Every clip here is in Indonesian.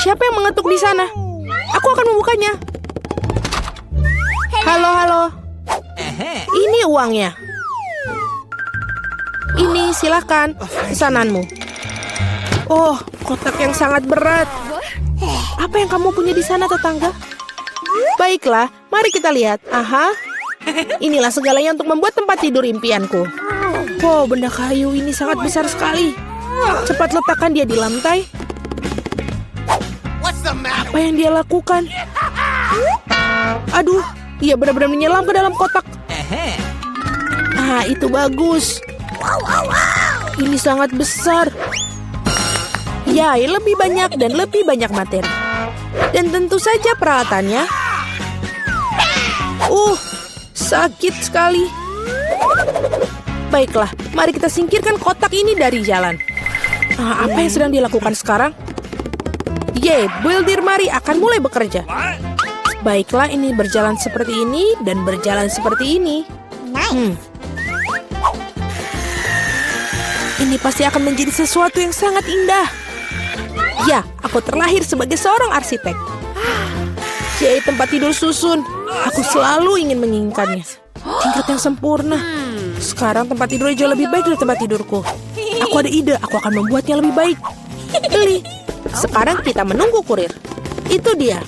Siapa yang mengetuk di sana? Aku akan membukanya. Halo, halo. Ini uangnya. Ini silakan pesananmu. Oh, kotak yang sangat berat. Apa yang kamu punya di sana, tetangga? Baiklah, mari kita lihat. Aha, inilah segalanya untuk membuat tempat tidur impianku. Wow, benda kayu ini sangat besar sekali. Cepat letakkan dia di lantai. Apa yang dia lakukan? Aduh, ia benar-benar menyelam ke dalam kotak. Ah, itu bagus. Ini sangat besar. Ya, lebih banyak dan lebih banyak materi. Dan tentu saja peralatannya. Sakit sekali. Baiklah, mari kita singkirkan kotak ini dari jalan. Apa yang sedang dilakukan sekarang? Builder Mari akan mulai bekerja. Baiklah, ini berjalan seperti ini dan berjalan seperti ini. Ini pasti akan menjadi sesuatu yang sangat indah. Ya, aku terlahir sebagai seorang arsitek. Tempat tidur susun. Aku selalu ingin menginginkannya. Tingkat yang sempurna. Sekarang tempat tidurnya jauh lebih baik dari tempat tidurku. Aku ada ide, aku akan membuatnya lebih baik. Beli. Sekarang kita menunggu kurir. Itu dia.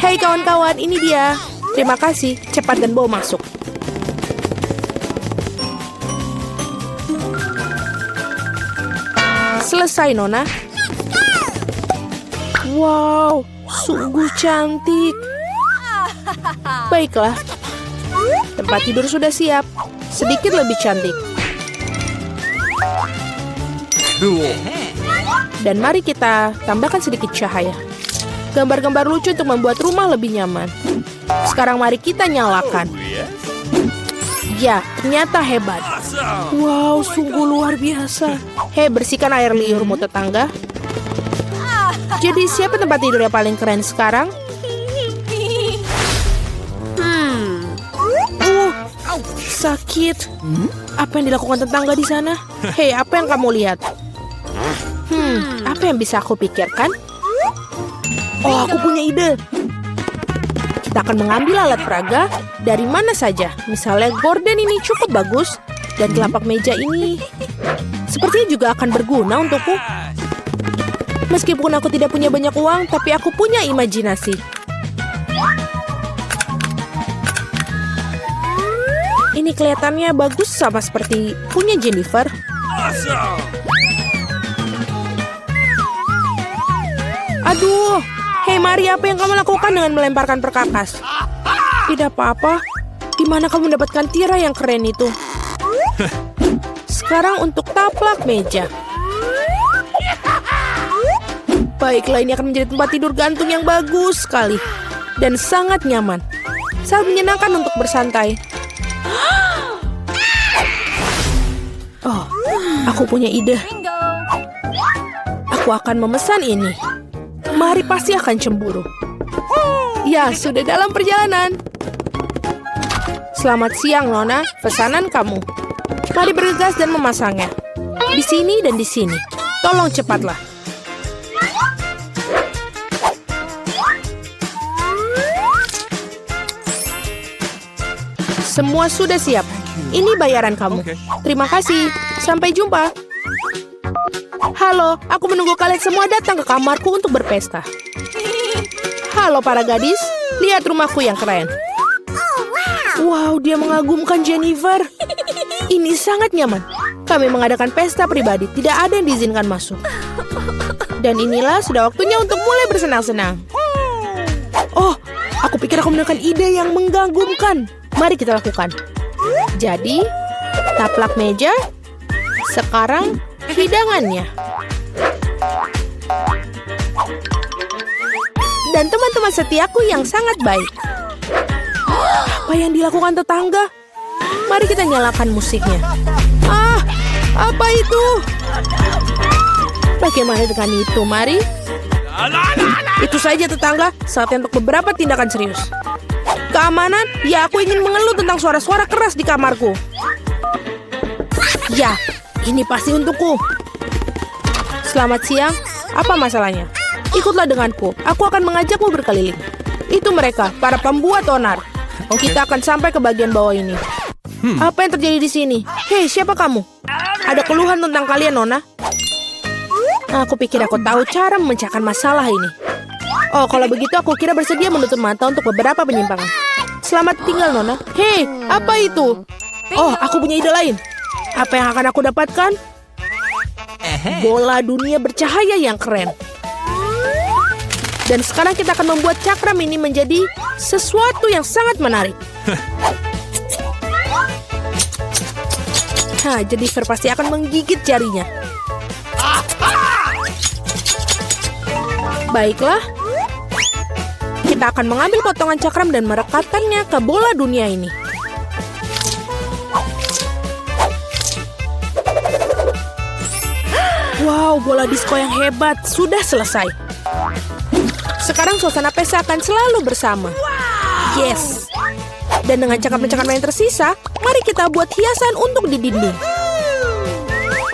Hei kawan-kawan, ini dia. Terima kasih, cepat dan bawa masuk. Selesai, Nona. Wow, sungguh cantik. Baiklah. Tempat tidur sudah siap. Sedikit lebih cantik. Dan mari kita tambahkan sedikit cahaya. Gambar-gambar lucu untuk membuat rumah lebih nyaman. Sekarang mari kita nyalakan. Ya, ternyata hebat. Wow, sungguh luar biasa. Hei, bersihkan air liurmu, tetangga. Jadi siapa tempat tidur yang paling keren sekarang? Sakit. Apa yang dilakukan tetangga di sana? Hei, apa yang kamu lihat? Apa yang bisa aku pikirkan? Oh, aku punya ide. Kita akan mengambil alat peraga dari mana saja. Misalnya gorden ini cukup bagus. Dan telapak meja ini sepertinya juga akan berguna untukku. Meskipun aku tidak punya banyak uang, tapi aku punya imajinasi. Ini kelihatannya bagus sama seperti punya Jennifer. Aduh, hei Mari, apa yang kamu lakukan dengan melemparkan perkakas? Tidak apa-apa. Di mana kamu mendapatkan tirai yang keren itu? Sekarang untuk taplak meja. Baiklah, ini akan menjadi tempat tidur gantung yang bagus sekali. Dan sangat nyaman. Sangat menyenangkan untuk bersantai. Oh, aku punya ide. Aku akan memesan ini. Mari pasti akan cemburu. Ya, sudah dalam perjalanan. Selamat siang, Nona. Pesanan kamu. Mari bergegas dan memasangnya. Di sini dan di sini. Tolong cepatlah. Semua sudah siap. Ini bayaran kamu. Terima kasih. Sampai jumpa. Halo, aku menunggu kalian semua datang ke kamarku untuk berpesta. Halo para gadis, lihat rumahku yang keren. Wow, dia mengagumkan Jennifer. Ini sangat nyaman. Kami mengadakan pesta pribadi, tidak ada yang diizinkan masuk. Dan inilah sudah waktunya untuk mulai bersenang-senang. Oh, aku pikir aku menemukan ide yang mengagumkan. Mari kita lakukan. Jadi, taplak meja. Sekarang, hidangannya. Dan teman-teman setiaku yang sangat baik. Apa yang dilakukan tetangga? Mari kita nyalakan musiknya. Apa itu? Bagaimana dengan itu, Mari? Itu saja tetangga, saatnya untuk beberapa tindakan serius. Keamanan? Ya, aku ingin mengeluh tentang suara-suara keras di kamarku. Ya, ini pasti untukku. Selamat siang. Apa masalahnya? Ikutlah denganku. Aku akan mengajakmu berkeliling. Itu mereka, para pembuat onar. Kita akan sampai ke bagian bawah ini. Apa yang terjadi di sini? Hei, siapa kamu? Ada keluhan tentang kalian, Nona? Aku pikir aku tahu cara memecahkan masalah ini. Oh, kalau begitu aku kira bersedia menutup mata untuk beberapa penyimpangan. Selamat tinggal, Nona. Hei, apa itu? Oh, aku punya ide lain. Apa yang akan aku dapatkan? Bola dunia bercahaya yang keren. Dan sekarang kita akan membuat cakram ini menjadi sesuatu yang sangat menarik. Jennifer pasti akan menggigit jarinya. Baiklah. Kita akan mengambil potongan cakram dan merekatkannya ke bola dunia ini. Wow, bola disko yang hebat. Sudah selesai. Sekarang suasana pesta akan selalu bersama. Yes. Dan dengan cakram-cakram yang tersisa, mari kita buat hiasan untuk di dinding.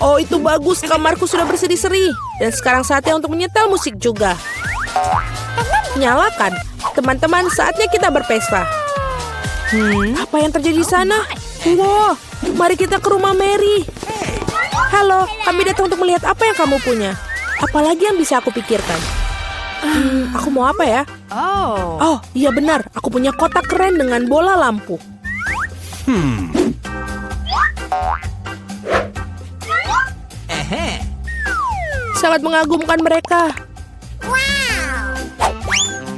Oh, itu bagus. Kamarku sudah berseri-seri. Dan sekarang saatnya untuk menyetel musik juga. Nyalakan. Teman-teman, saatnya kita berpesta. Apa yang terjadi di sana? Wow, mari kita ke rumah Mary. Halo, kami datang untuk melihat apa yang kamu punya. Apalagi yang bisa aku pikirkan? Aku mau apa ya? Oh, iya benar. Aku punya kotak keren dengan bola lampu. Sangat mengagumkan mereka.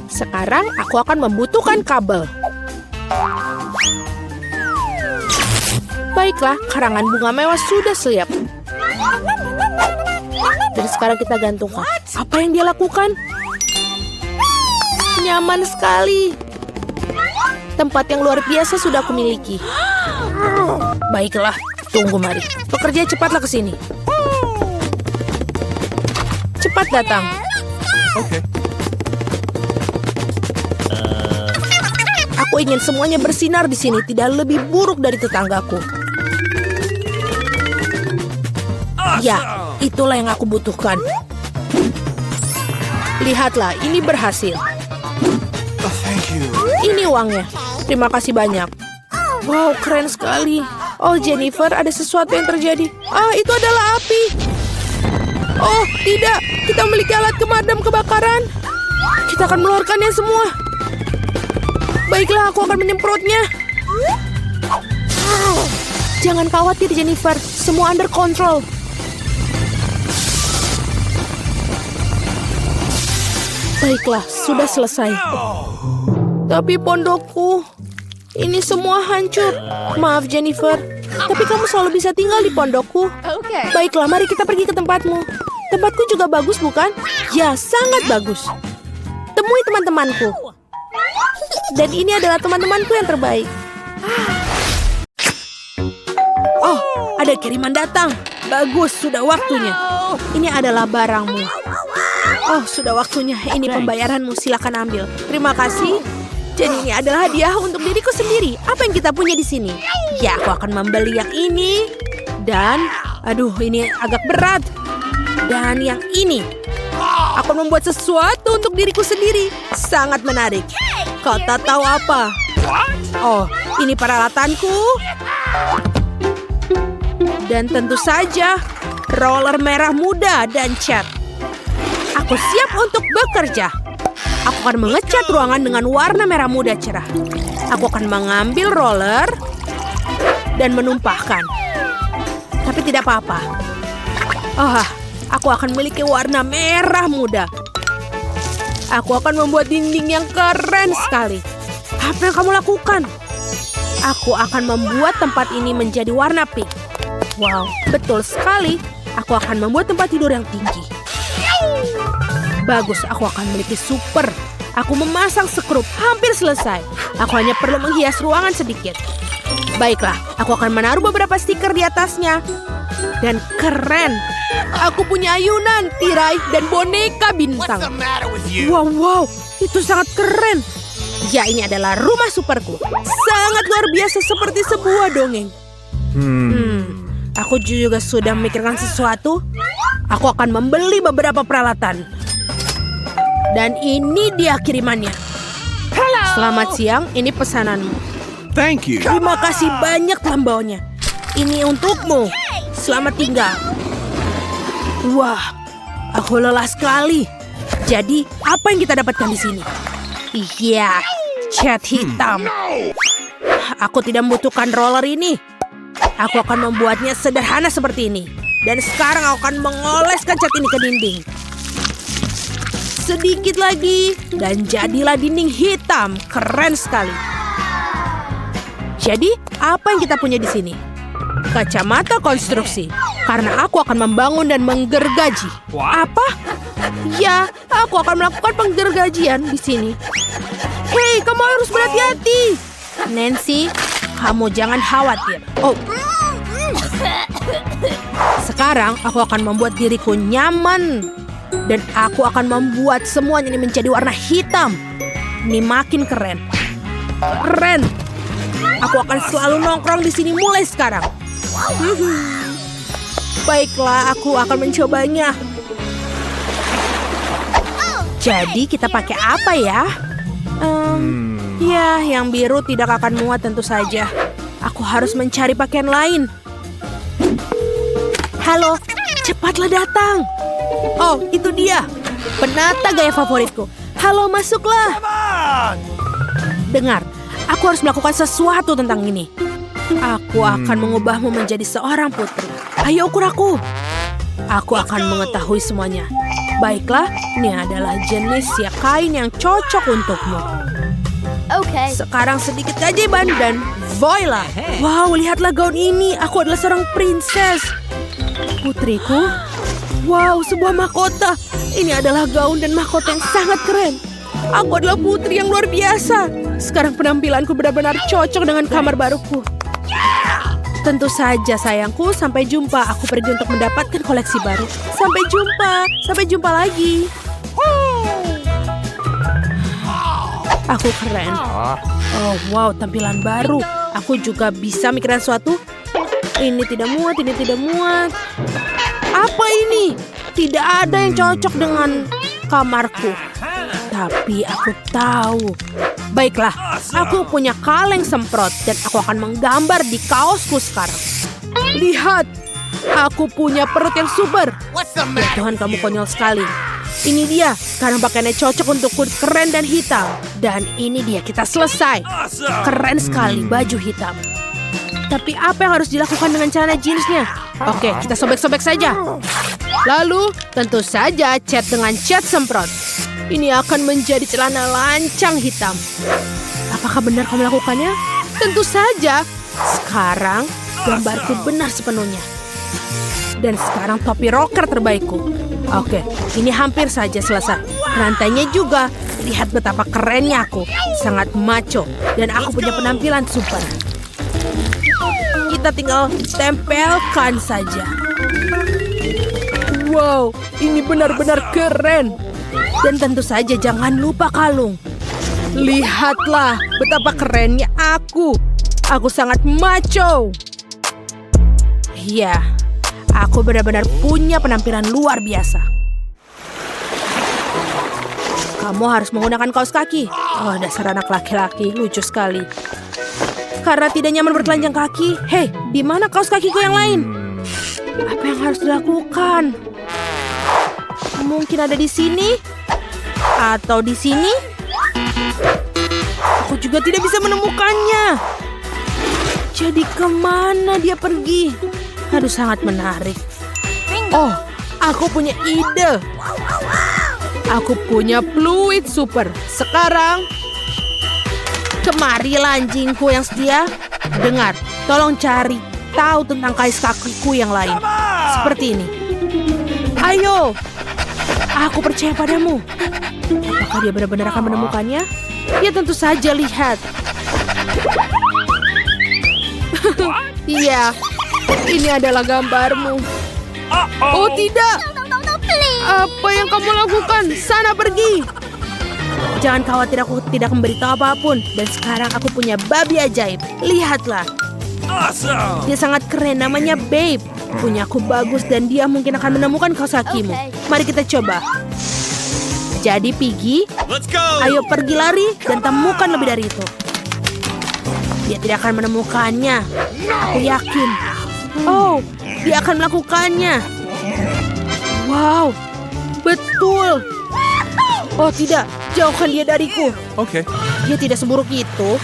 Sekarang aku akan membutuhkan kabel. Baiklah, karangan bunga mewah sudah siap. Dan sekarang kita gantungkan. Apa yang dia lakukan? Nyaman sekali. Tempat yang luar biasa sudah aku miliki. Baiklah, tunggu mari. Pekerja cepatlah ke sini. Cepat datang. Oke. Aku ingin semuanya bersinar di sini, tidak lebih buruk dari tetanggaku. Ya, itulah yang aku butuhkan. Lihatlah, ini berhasil. Thank you. Ini uangnya. Terima kasih banyak. Wow, keren sekali. Oh, Jennifer, ada sesuatu yang terjadi. Itu adalah api. Oh, tidak. Kita memiliki alat pemadam kebakaran. Kita akan mengeluarkannya semua. Baiklah, aku akan menyemprotnya. Jangan khawatir, Jennifer. Semua under control. Baiklah, sudah selesai. Tapi pondokku, ini semua hancur. Maaf, Jennifer. Tapi kamu selalu bisa tinggal di pondokku. Baiklah, mari kita pergi ke tempatmu. Tempatku juga bagus, bukan? Ya, sangat bagus. Temui teman-temanku. Dan ini adalah teman-temanku yang terbaik. Oh, ada kiriman datang. Bagus, sudah waktunya. Ini adalah barangmu. Oh, sudah waktunya. Ini pembayaranmu, silakan ambil. Terima kasih. Dan ini adalah hadiah untuk diriku sendiri. Apa yang kita punya di sini? Ya, aku akan membeli yang ini. Dan, aduh, ini agak berat. Dan yang ini. Aku membuat sesuatu untuk diriku sendiri. Sangat menarik. Kau tak tahu apa? Oh, ini peralatanku. Dan tentu saja, roller merah muda dan cat. Aku siap untuk bekerja. Aku akan mengecat ruangan dengan warna merah muda cerah. Aku akan mengambil roller dan menumpahkan. Tapi tidak apa-apa. Oh, aku akan memiliki warna merah muda. Aku akan membuat dinding yang keren sekali. Apa yang kamu lakukan? Aku akan membuat tempat ini menjadi warna pink. Wow, betul sekali. Aku akan membuat tempat tidur yang tinggi. Bagus, aku akan memiliki super. Aku memasang sekrup, hampir selesai. Aku hanya perlu menghias ruangan sedikit. Baiklah, aku akan menaruh beberapa stiker di atasnya. Dan keren. Aku punya ayunan, tirai, dan boneka bintang. Wow, itu sangat keren. Ya, ini adalah rumah superku. Sangat luar biasa seperti sebuah dongeng. Aku juga sudah memikirkan sesuatu. Aku akan membeli beberapa peralatan. Dan ini dia kirimannya. Selamat siang, ini pesananmu. Thank you. Terima kasih banyak telah membawanya. Ini untukmu. Selamat tinggal. Wah, aku lelah sekali. Jadi, apa yang kita dapatkan di sini? Iya, cat hitam. Aku tidak membutuhkan roller ini. Aku akan membuatnya sederhana seperti ini. Dan sekarang aku akan mengoleskan cat ini ke dinding. Sedikit lagi, dan jadilah dinding hitam. Keren sekali. Jadi, apa yang kita punya di sini? Kacamata konstruksi. Karena aku akan membangun dan menggergaji. Apa? Ya, aku akan melakukan penggergajian di sini. Hei, kamu harus berhati-hati. Nancy, kamu jangan khawatir. Oh. Sekarang aku akan membuat diriku nyaman. Dan aku akan membuat semuanya ini menjadi warna hitam. Ini makin keren. Keren. Aku akan selalu nongkrong di sini mulai sekarang. Baiklah, aku akan mencobanya. Jadi kita pakai apa ya? Ya, yang biru tidak akan muat tentu saja. Aku harus mencari pakaian lain. Halo, cepatlah datang. Oh, itu dia. Penata gaya favoritku. Halo, masuklah. Dengar, aku harus melakukan sesuatu tentang ini. Aku akan mengubahmu menjadi seorang putri. Ayo ukur aku. Aku akan mengetahui semuanya. Baiklah, ini adalah jenis siap kain yang cocok untukmu. Okay. Sekarang sedikit keajaiban dan voila. Wow, lihatlah gaun ini. Aku adalah seorang princess. Putriku. Wow, sebuah mahkota. Ini adalah gaun dan mahkota yang sangat keren. Aku adalah putri yang luar biasa. Sekarang penampilanku benar-benar cocok dengan kamar baruku. Tentu saja sayangku, sampai jumpa. Aku pergi untuk mendapatkan koleksi baru. Sampai jumpa. Sampai jumpa lagi. Aku keren. Oh wow, tampilan baru. Aku juga bisa mikirin sesuatu. Ini tidak muat, ini tidak muat. Apa ini? Tidak ada yang cocok dengan kamarku. Tapi aku tahu. Baiklah, aku punya kaleng semprot dan aku akan menggambar di kaosku sekarang. Lihat, aku punya perut yang super. Ya Tuhan, kamu konyol sekali. Ini dia, sekarang pakaiannya cocok untuk kulit keren dan hitam. Dan ini dia, kita selesai. Keren sekali baju hitam. Tapi apa yang harus dilakukan dengan celana jeansnya? Oke, kita sobek-sobek saja. Lalu, tentu saja cat dengan cat semprot. Ini akan menjadi celana lancang hitam. Apakah benar kamu melakukannya? Tentu saja. Sekarang, gambarku benar sepenuhnya. Dan sekarang topi rocker terbaikku. Oke, ini hampir saja selesai. Rantainya juga. Lihat betapa kerennya aku. Sangat macho. Dan aku punya penampilan super. Kita tinggal tempelkan saja. Wow, ini benar-benar keren. Dan tentu saja jangan lupa kalung. Lihatlah betapa kerennya aku. Aku sangat macho. Ya, aku benar-benar punya penampilan luar biasa. Kamu harus menggunakan kaos kaki. Oh, dasar anak laki-laki, lucu sekali. Karena tidak nyaman bertelanjang kaki. Hei, di mana kaos kakiku yang lain? Apa yang harus dilakukan? Mungkin ada di sini? Atau di sini? Aku juga tidak bisa menemukannya. Jadi kemana dia pergi? Aduh, sangat menarik. Oh, aku punya ide. Aku punya fluid super. Sekarang, kemarilah anjingku yang setia. Dengar, tolong cari tahu tentang kaos kakiku yang lain. Seperti ini. Ayo, aku percaya padamu. Apakah dia benar-benar akan menemukannya? Ya tentu saja, lihat. Iya, ini adalah gambarmu. Oh tidak. No, please. Apa yang kamu lakukan? Sana pergi. Jangan khawatir, aku tidak memberitahu apapun. Dan sekarang aku punya babi ajaib. Lihatlah. Awesome. Dia sangat keren, namanya Babe. Punyaku bagus dan dia mungkin akan menemukan Kosakimu. Oke. Mari kita coba. Jadi Piggy, Let's go. ayo pergi lari dan temukan lebih dari itu. Dia tidak akan menemukannya. Aku yakin. Oh, dia akan melakukannya. Wow, betul. Oh tidak, jauhkan dia dariku. Okay. Dia tidak seburuk itu.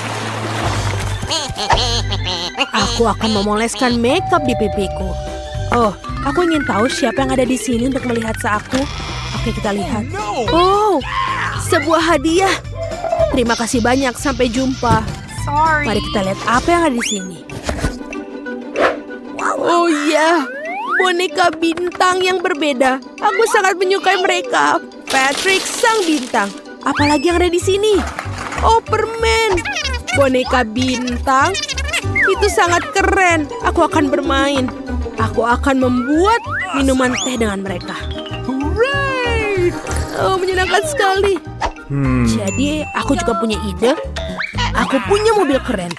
Aku akan memoleskan makeup di pipiku. Oh, aku ingin tahu siapa yang ada di sini untuk melihat aku. Oke, kita lihat. Oh, sebuah hadiah. Terima kasih banyak. Sampai jumpa. Mari kita lihat apa yang ada di sini. Oh iya, boneka bintang yang berbeda. Aku sangat menyukai mereka. Patrick sang bintang. Apalagi yang ada di sini? Oh, permen. Boneka bintang. Itu sangat keren. Aku akan bermain. Aku akan membuat minuman teh dengan mereka. Hooray! Oh, menyenangkan sekali. Jadi, aku juga punya ide. Aku punya mobil keren.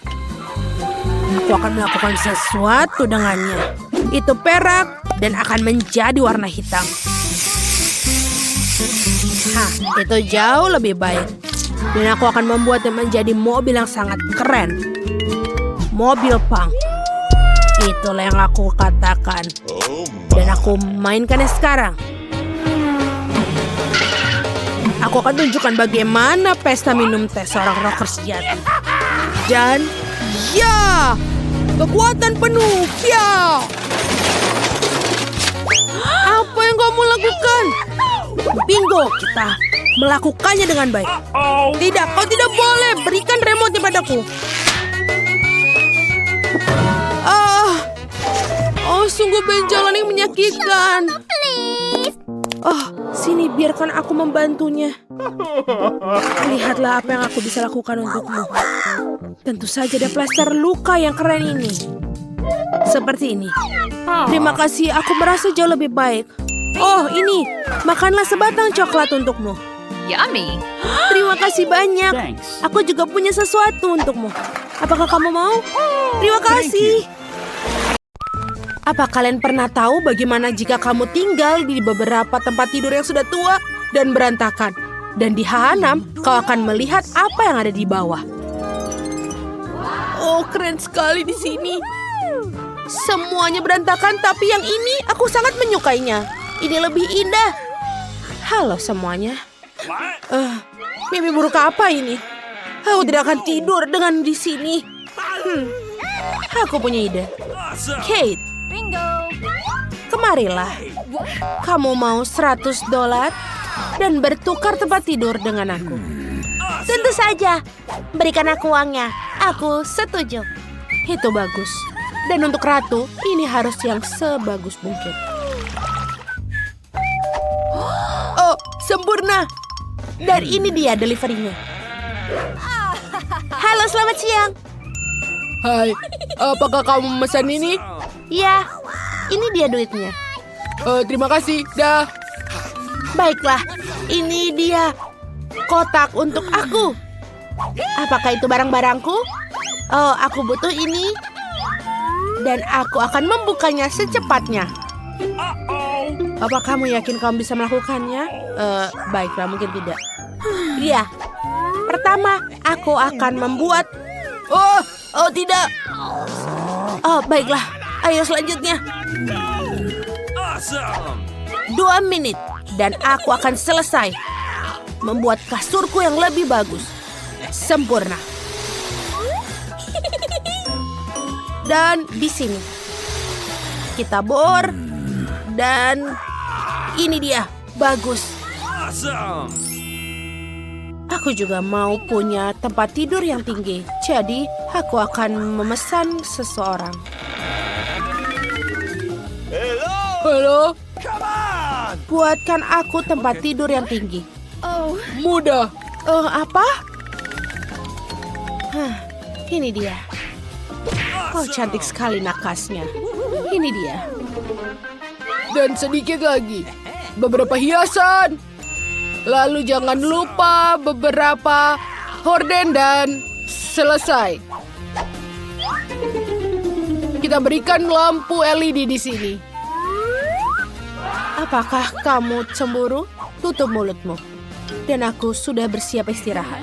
Aku akan melakukan sesuatu dengannya. Itu perak dan akan menjadi warna hitam. Hah, itu jauh lebih baik. Dan aku akan membuatnya menjadi mobil yang sangat keren. Mobil punk. Itulah yang aku katakan. Dan aku mainkannya sekarang. Aku akan tunjukkan bagaimana pesta minum teh seorang rocker sejati. Dan ya, kekuatan penuh, ya. Apa yang kamu lakukan? Bingo, kita melakukannya dengan baik. Tidak, kau tidak boleh. Berikan remote padaku. Oh, sungguh benjolan yang menyakitkan. Oh, sini biarkan aku membantunya. Lihatlah apa yang aku bisa lakukan untukmu. Tentu saja ada plester luka yang keren ini. Seperti ini. Terima kasih, aku merasa jauh lebih baik. Oh, ini. Makanlah sebatang coklat untukmu. Yummy. Terima kasih banyak. Thanks. Aku juga punya sesuatu untukmu. Apakah kamu mau? Terima kasih. Apa kalian pernah tahu bagaimana jika kamu tinggal di beberapa tempat tidur yang sudah tua dan berantakan? Dan di H6, kau akan melihat apa yang ada di bawah. Oh, keren sekali di sini. Semuanya berantakan, tapi yang ini aku sangat menyukainya. Ini lebih indah. Halo semuanya. Mimpi buruk apa ini? Aku tidak akan tidur dengan di sini. Aku punya ide. Kate, Bingo. kemarilah. Kamu mau $100 dan bertukar tempat tidur dengan aku? Tentu saja. Berikan aku uangnya. Aku setuju. Itu bagus. Dan untuk ratu, ini harus yang sebagus mungkin. Oh, sempurna. Dan ini dia deliverynya. Halo, selamat siang. Hai, apakah kamu memesan ini? Iya, ini dia duitnya. Terima kasih, dah. Baiklah, ini dia kotak untuk aku. Apakah itu barang-barangku? Oh, aku butuh ini. Dan aku akan membukanya secepatnya. Apa kamu yakin kamu bisa melakukannya? Baiklah, mungkin tidak. Iya. Pertama, aku akan membuat... Oh tidak. Oh, baiklah. Ayo selanjutnya. Awesome. 2 menit. Dan aku akan selesai. Membuat kasurku yang lebih bagus. Sempurna. Dan di sini. Kita bor. Dan ini dia. Bagus. Awesome. Aku juga mau punya tempat tidur yang tinggi. Jadi, aku akan memesan seseorang. Halo? Come on. Buatkan aku tempat tidur yang tinggi. Oh, Mudah. Apa? Ini dia. Oh, cantik sekali nakasnya. Ini dia. Dan sedikit lagi. Beberapa hiasan. Lalu jangan lupa beberapa horden dan selesai. kita berikan lampu LED di sini. Apakah kamu cemburu? Tutup mulutmu. Dan aku sudah bersiap istirahat.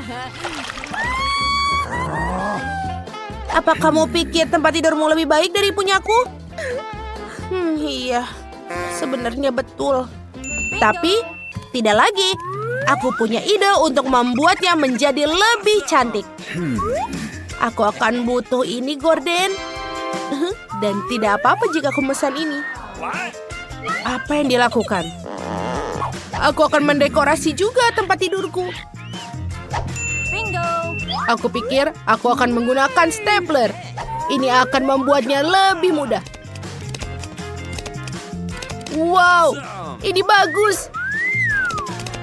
Apa kamu pikir tempat tidurmu lebih baik dari punyaku? Iya, sebenarnya betul. Tapi, tidak lagi. Aku punya ide untuk membuatnya menjadi lebih cantik. Aku akan butuh ini, Gordon. Dan tidak apa-apa jika aku memesan ini. Apa yang dilakukan? Aku akan mendekorasi juga tempat tidurku. Bingo. Aku pikir aku akan menggunakan stapler. Ini akan membuatnya lebih mudah. Wow, ini bagus.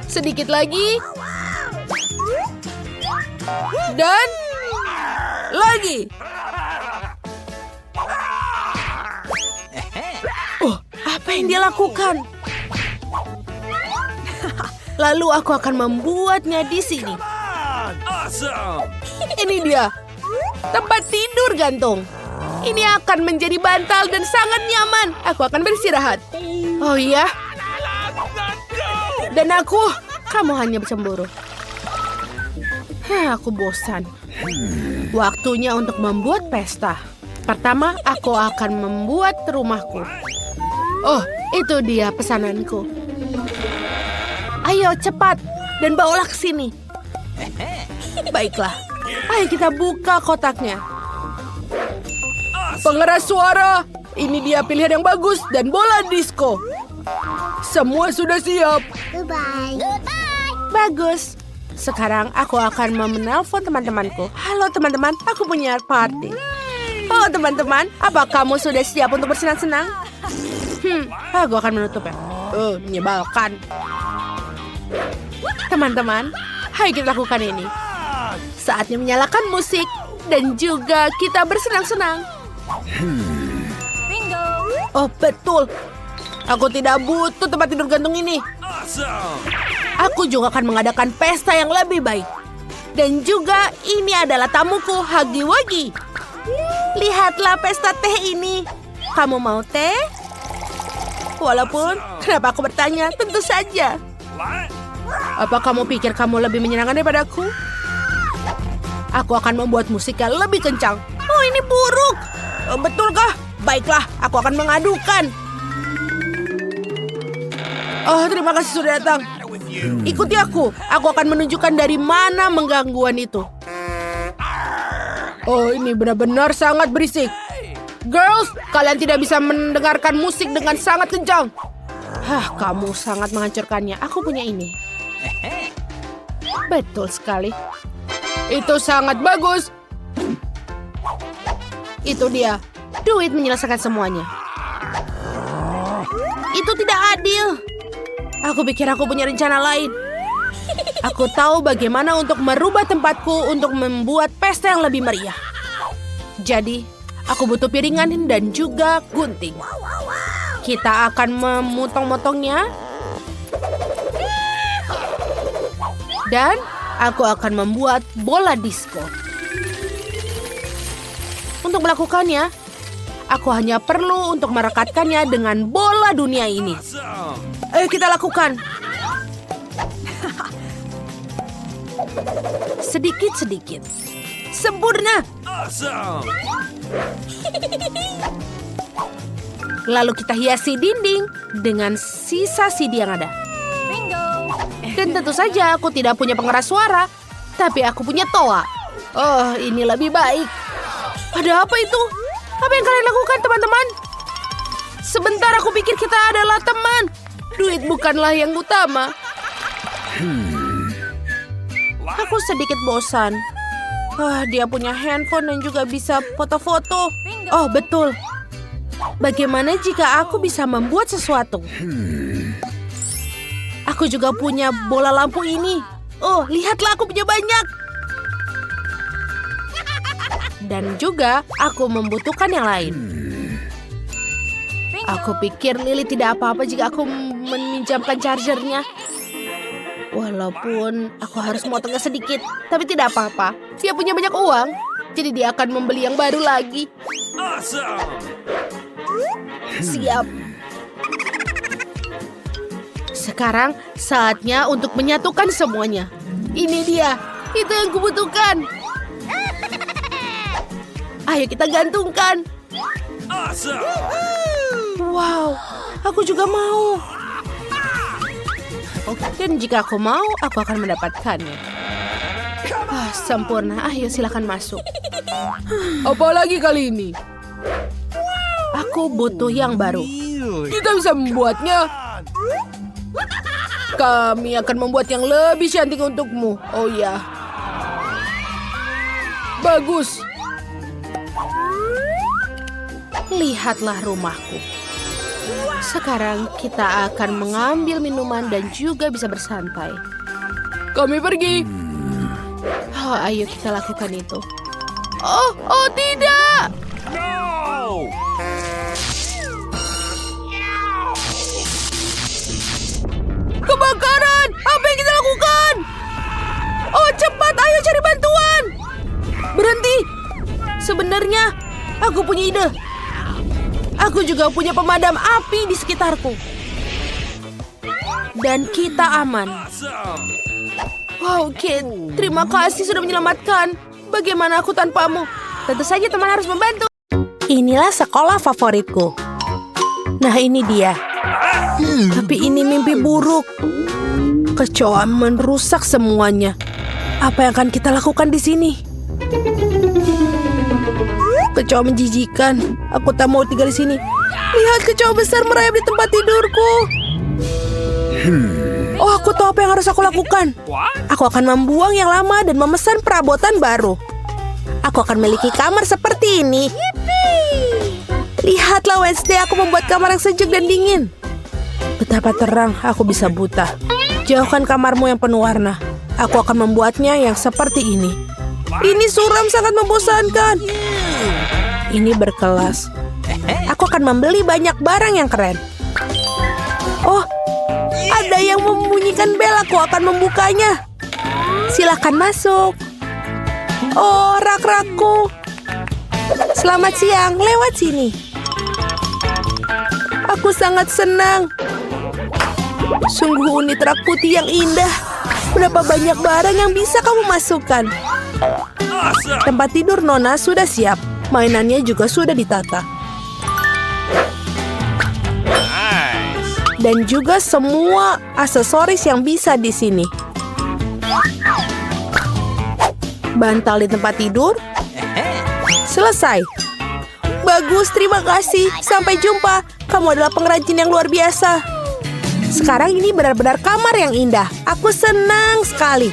Sedikit lagi. Dan lagi. Oh, apa yang dia lakukan? Lalu aku akan membuatnya di sini. Awesome! Ini dia. Tempat tidur gantung. Ini akan menjadi bantal dan sangat nyaman. Aku akan beristirahat. Oh iya? Dan kamu hanya cemburu. Aku bosan. Waktunya untuk membuat pesta. Pertama, aku akan membuat rumahku. Oh, itu dia pesananku. Ayo cepat dan bawalah ke sini. Baiklah, ayo kita buka kotaknya. Pengeras suara, ini dia pilihan yang bagus dan bola disco. Semua sudah siap. Goodbye. Bagus. Sekarang aku akan menelpon teman-temanku. Halo teman-teman, aku punya party. Oh teman-teman, apa kamu sudah siap untuk bersenang-senang? Aku akan menutupnya. Menyebalkan. Teman-teman, ayo kita lakukan ini. Saatnya menyalakan musik dan juga kita bersenang-senang. Bingo. Oh betul. Aku tidak butuh tempat tidur gantung ini. Awesome! Aku juga akan mengadakan pesta yang lebih baik. Dan juga ini adalah tamuku, Huggy Wuggy. Lihatlah pesta teh ini. Kamu mau teh? Walaupun, kenapa aku bertanya? Tentu saja. What? Apa kamu pikir kamu lebih menyenangkan daripadaku? Aku akan membuat musiknya lebih kencang. Oh, ini buruk. Betulkah? Baiklah, aku akan mengadukan. Oh, terima kasih sudah datang. Ikuti aku. Aku akan menunjukkan dari mana menggangguan itu. Oh, ini benar-benar sangat berisik. Girls, kalian tidak bisa mendengarkan musik dengan sangat kencang. Kamu sangat menghancurkannya. Aku punya ini. Betul sekali. Itu sangat bagus. Itu dia. Duit menyelesaikan semuanya. Itu tidak adil. Aku pikir aku punya rencana lain. Aku tahu bagaimana untuk merubah tempatku untuk membuat pesta yang lebih meriah. Jadi, aku butuh piringan dan juga gunting. Kita akan memotong-motongnya. Dan aku akan membuat bola disco. Untuk melakukannya, aku hanya perlu untuk merekatkannya dengan bola dunia ini. Awesome! Ayo kita lakukan. Sedikit-sedikit. Sempurna. Awesome! Lalu kita hiasi dinding dengan sisa CD yang ada. Bingo. Dan tentu saja aku tidak punya pengeras suara, tapi aku punya toa. Oh, ini lebih baik. Ada apa itu? Apa yang kalian lakukan, teman-teman? Sebentar, aku pikir kita adalah teman. Duit bukanlah yang utama. Aku sedikit bosan. Dia punya handphone dan juga bisa foto-foto. Oh, betul. Bagaimana jika aku bisa membuat sesuatu? Aku juga punya bola lampu ini. Oh, lihatlah aku punya banyak. Dan juga aku membutuhkan yang lain. Aku pikir Lily tidak apa-apa jika aku meminjamkan chargernya. Walaupun aku harus motongnya sedikit, tapi tidak apa-apa. Dia punya banyak uang. Jadi dia akan membeli yang baru lagi. Awesome! Siap. Sekarang saatnya untuk menyatukan semuanya. Ini dia. Itu yang kubutuhkan. Ayo kita gantungkan. Awesome! Wow, aku juga mau. Dan jika aku mau, aku akan mendapatkannya. Sempurna. Ayo silakan masuk. Apalagi kali ini? Aku butuh yang baru. Kita bisa membuatnya. Kami akan membuat yang lebih cantik untukmu. Oh ya. Bagus. Lihatlah rumahku. Sekarang kita akan mengambil minuman dan juga bisa bersantai. Kami pergi. Oh, ayo kita lakukan itu. Oh tidak. No! Kebakaran! Apa yang kita lakukan? Oh, cepat, ayo cari bantuan. Berhenti. Sebenarnya, aku punya ide. Aku juga punya pemadam api di sekitarku. Dan kita aman. Awesome! Wow, Kit, terima kasih sudah menyelamatkan. Bagaimana aku tanpamu? Tentu saja teman harus membantu. Inilah sekolah favoritku. Nah, ini dia. Tapi ini mimpi buruk. Kecoa merusak semuanya. Apa yang akan kita lakukan di sini? Kecoa menjijikan. Aku tak mau tinggal di sini. Lihat kecoa besar merayap di tempat tidurku. Oh, aku tahu apa yang harus aku lakukan. Aku akan membuang yang lama dan memesan perabotan baru. Aku akan memiliki kamar seperti ini. Lihatlah Wednesday, aku membuat kamar yang sejuk dan dingin. Betapa terang aku bisa buta. Jauhkan kamarmu yang penuh warna. Aku akan membuatnya yang seperti ini. Ini suram sangat membosankan. Ini berkelas. Aku akan membeli banyak barang yang keren. Oh, ada yang membunyikan bel. Aku akan membukanya. Silakan masuk. Oh, rak-rakku. Selamat siang, lewat sini. Aku sangat senang. Sungguh unit rak putih yang indah. Berapa banyak barang yang bisa kamu masukkan. Awesome! Tempat tidur Nona sudah siap. Mainannya juga sudah ditata. Nice! Dan juga semua aksesoris yang bisa di sini. Bantal di tempat tidur. Selesai. Bagus, terima kasih. Sampai jumpa. Kamu adalah pengrajin yang luar biasa. Sekarang ini benar-benar kamar yang indah. Aku senang sekali.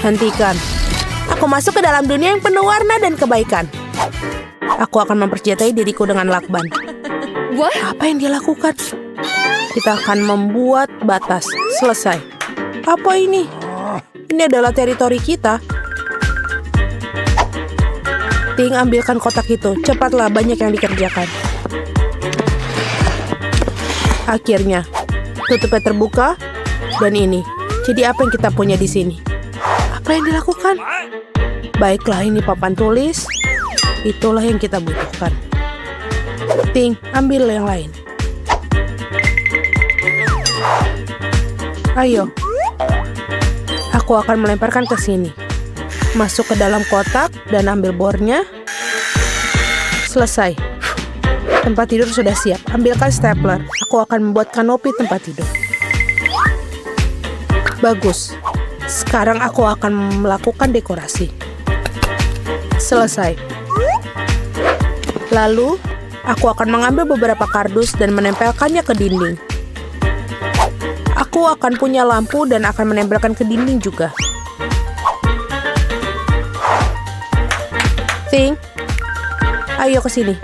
Hentikan. Aku masuk ke dalam dunia yang penuh warna dan kebaikan. Aku akan mempersenjatai diriku dengan lakban. Apa yang dia lakukan? Kita akan membuat batas. Selesai. Apa ini? Ini adalah teritori kita. Ting, ambilkan kotak itu. Cepatlah, banyak yang dikerjakan. Akhirnya, tutupnya terbuka. Dan ini. Jadi apa yang kita punya di sini? Apa yang dilakukan? Baiklah, ini papan tulis. Itulah yang kita butuhkan. Ting, ambil yang lain. Ayo. Aku akan melemparkan ke sini. Masuk ke dalam kotak dan ambil bornya. Selesai. Tempat tidur sudah siap. Ambilkan stapler. Aku akan membuat kanopi tempat tidur. Bagus. Sekarang aku akan melakukan dekorasi. Selesai. Lalu, aku akan mengambil beberapa kardus dan menempelkannya ke dinding. Aku akan punya lampu dan akan menempelkan ke dinding juga. Ting, ayo ke sini.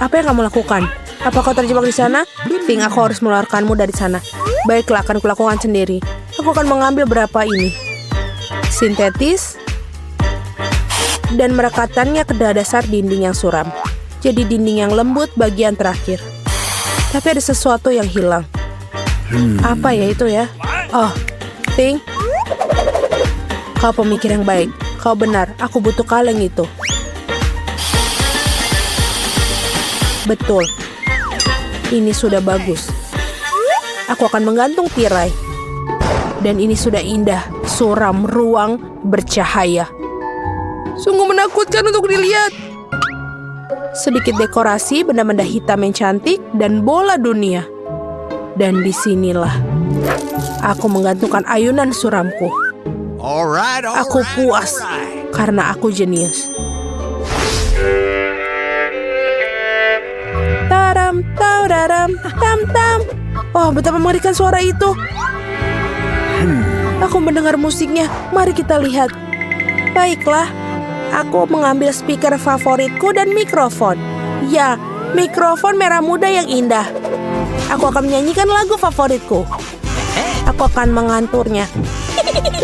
Apa yang kamu lakukan? Apa kau terjebak di sana? Ting, aku harus mengeluarkanmu dari sana. Baiklah, akan kulakukan sendiri. Aku akan mengambil berapa ini. Sintetis. Dan merekatkannya ke dasar dinding yang suram. Jadi dinding yang lembut bagian terakhir. Tapi ada sesuatu yang hilang. Apa ya itu ya? Oh, Ting. Kau pemikir yang baik. kau benar. Aku butuh kaleng itu. Betul. Ini sudah bagus. Aku akan menggantung tirai. Dan ini sudah indah, suram ruang bercahaya. Sungguh menakutkan untuk dilihat. Sedikit dekorasi, benda-benda hitam yang cantik, dan bola dunia. Dan disinilah aku menggantungkan ayunan suramku. Aku puas karena aku jenius. Taram, taudaram, tam tam. Oh, betapa mengerikan suara itu. Aku mendengar musiknya. Mari kita lihat. Baiklah, aku mengambil speaker favoritku dan mikrofon. Ya, mikrofon merah muda yang indah. Aku akan menyanyikan lagu favoritku. Aku akan menganturnya.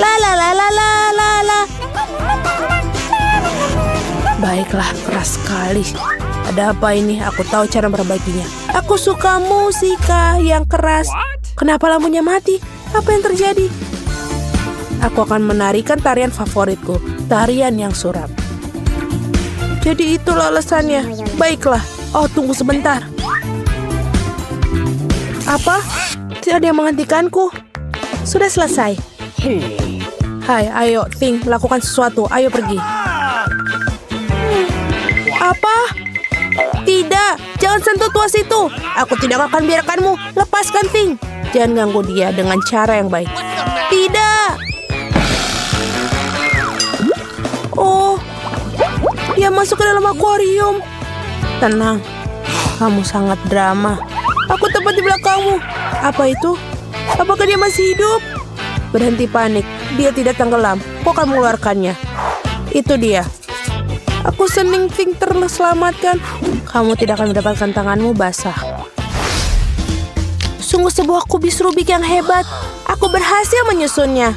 La la la la la la la. Baiklah, keras sekali. Ada apa ini? Aku tahu cara berbagi-nya. Aku suka musika yang keras. Kenapa lampunya mati? Apa yang terjadi? Aku akan menarikan tarian favoritku, tarian yang suram. Jadi itulah alasannya. Baiklah. Oh, tunggu sebentar. Apa? Tidak ada yang menghentikanku. Sudah selesai. Hai, ayo, Ting, lakukan sesuatu. Ayo pergi. Apa? Tidak, jangan sentuh tuas itu. Aku tidak akan biarkanmu. Lepaskan, Ting. Jangan ganggu dia dengan cara yang baik. Tidak. Oh, dia masuk ke dalam akuarium. Tenang, kamu sangat drama. Aku tepat di belakangmu. Apa itu? Apakah dia masih hidup? Berhenti panik, dia tidak tenggelam. Kau akan mengeluarkannya. Itu dia. Aku senang Ting terselamatkan. Kamu tidak akan mendapatkan tanganmu basah. Sungguh sebuah kubis Rubik yang hebat. Aku berhasil menyusunnya.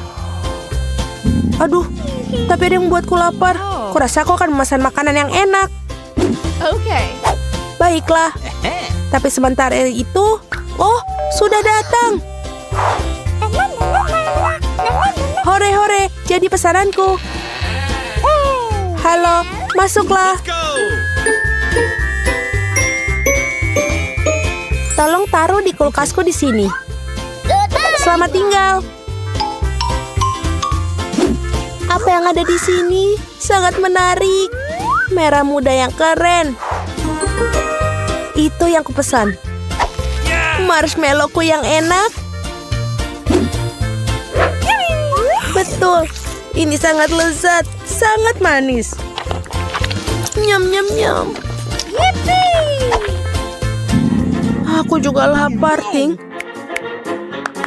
Aduh, tapi ada yang membuatku lapar. Kurasa aku akan memesan makanan yang enak. Oke. Baiklah. Tapi sebentar itu, oh, sudah datang. Hore-hore, jadi pesananku. Halo, masuklah. Tolong taruh di kulkasku di sini. Selamat tinggal. Apa yang ada di sini? Sangat menarik. Merah muda yang keren. Itu yang kupesan. Marshmallowku yang enak. Betul. Ini sangat lezat, sangat manis. Nyam nyam nyam. Aku juga lapar, Ting.